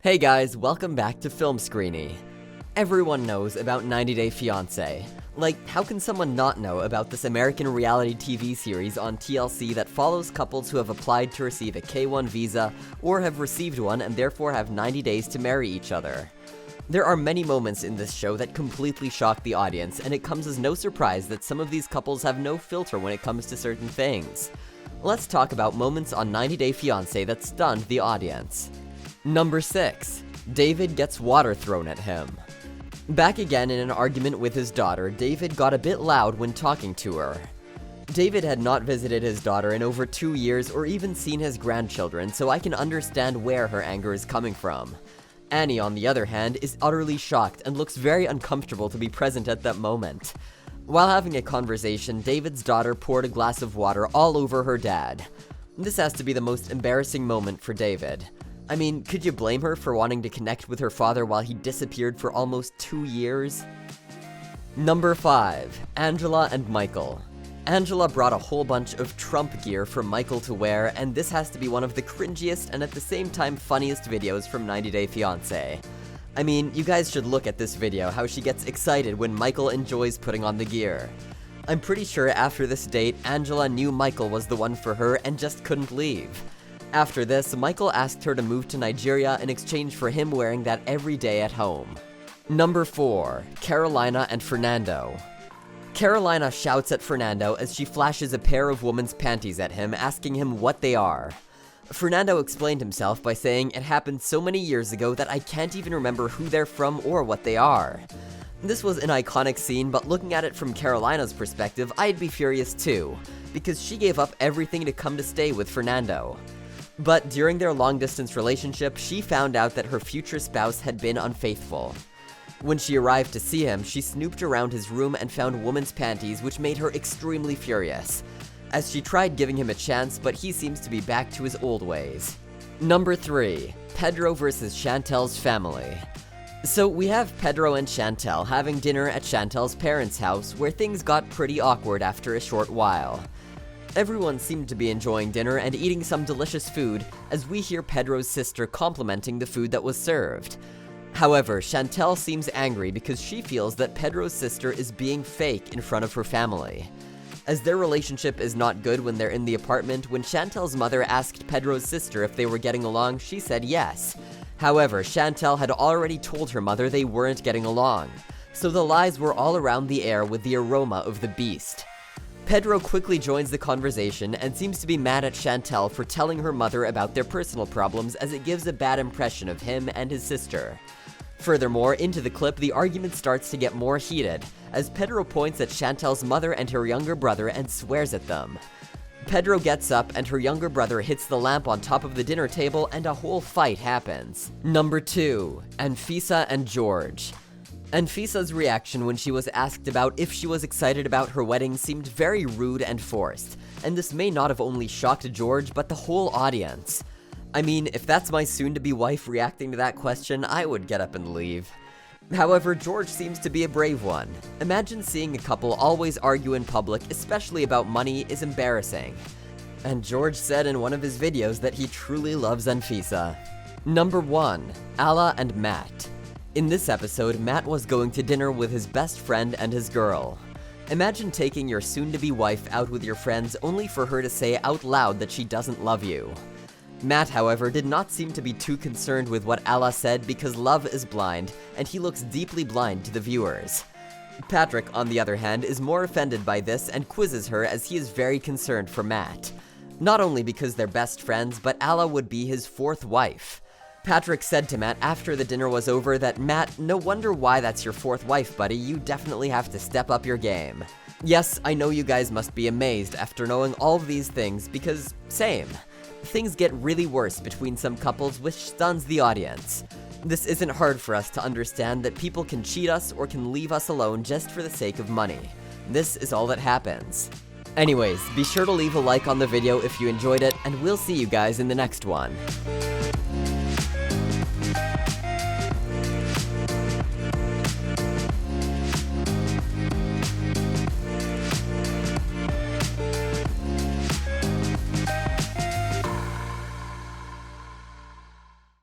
Hey guys, welcome back to Film Screeny. Everyone knows about 90 Day Fiancé. Like, how can someone not know about this American reality TV series on TLC that follows couples who have applied to receive a K-1 visa or have received one and therefore have 90 days to marry each other? There are many moments in this show that completely shock the audience, and it comes as no surprise that some of these couples have no filter when it comes to certain things. Let's talk about moments on 90 Day Fiancé that stunned the audience. Number 6. David gets water thrown at him. Back again in an argument with his daughter, David got a bit loud when talking to her. David had not visited his daughter in over 2 years or even seen his grandchildren, so I can understand where her anger is coming from. Annie, on the other hand, is utterly shocked and looks very uncomfortable to be present at that moment. While having a conversation, David's daughter poured a glass of water all over her dad. This has to be the most embarrassing moment for David. I mean, could you blame her for wanting to connect with her father while he disappeared for almost 2 years? Number 5. Angela and Michael. Angela brought a whole bunch of Trump gear for Michael to wear, and this has to be one of the cringiest and at the same time funniest videos from 90 Day Fiancé. I mean, you guys should look at this video, how she gets excited when Michael enjoys putting on the gear. I'm pretty sure after this date, Angela knew Michael was the one for her and just couldn't leave. After this, Michael asked her to move to Nigeria in exchange for him wearing that every day at home. Number 4. Carolina and Fernando. Carolina shouts at Fernando as she flashes a pair of woman's panties at him, asking him what they are. Fernando explained himself by saying, "It happened so many years ago that I can't even remember who they're from or what they are." This was an iconic scene, but looking at it from Carolina's perspective, I'd be furious too, because she gave up everything to come to stay with Fernando. But during their long-distance relationship, she found out that her future spouse had been unfaithful. When she arrived to see him, she snooped around his room and found woman's panties, which made her extremely furious, as she tried giving him a chance, but he seems to be back to his old ways. Number 3. Pedro versus Chantel's family. So we have Pedro and Chantel having dinner at Chantel's parents' house, where things got pretty awkward after a short while. Everyone seemed to be enjoying dinner and eating some delicious food, as we hear Pedro's sister complimenting the food that was served. However, Chantel seems angry because she feels that Pedro's sister is being fake in front of her family. As their relationship is not good when they're in the apartment, when Chantel's mother asked Pedro's sister if they were getting along, she said yes. However, Chantel had already told her mother they weren't getting along, so the lies were all around the air with the aroma of the beast. Pedro quickly joins the conversation and seems to be mad at Chantel for telling her mother about their personal problems, as it gives a bad impression of him and his sister. Furthermore, into the clip, the argument starts to get more heated, as Pedro points at Chantel's mother and her younger brother and swears at them. Pedro gets up and her younger brother hits the lamp on top of the dinner table and a whole fight happens. Number 2. Anfisa and George. Anfisa's reaction when she was asked about if she was excited about her wedding seemed very rude and forced, and this may not have only shocked George, but the whole audience. I mean, if that's my soon-to-be wife reacting to that question, I would get up and leave. However, George seems to be a brave one. Imagine seeing a couple always argue in public, especially about money, is embarrassing. And George said in one of his videos that he truly loves Anfisa. Number 1. Alla and Matt. In this episode, Matt was going to dinner with his best friend and his girl. Imagine taking your soon-to-be wife out with your friends only for her to say out loud that she doesn't love you. Matt, however, did not seem to be too concerned with what Alla said because love is blind, and he looks deeply blind to the viewers. Patrick, on the other hand, is more offended by this and quizzes her as he is very concerned for Matt. Not only because they're best friends, but Alla would be his 4th wife. Patrick said to Matt after the dinner was over that, "Matt, no wonder why that's your 4th wife, buddy. You definitely have to step up your game." Yes, I know you guys must be amazed after knowing all of these things because, same. Things get really worse between some couples, which stuns the audience. This isn't hard for us to understand that people can cheat us or can leave us alone just for the sake of money. This is all that happens. Anyways, be sure to leave a like on the video if you enjoyed it, and we'll see you guys in the next one.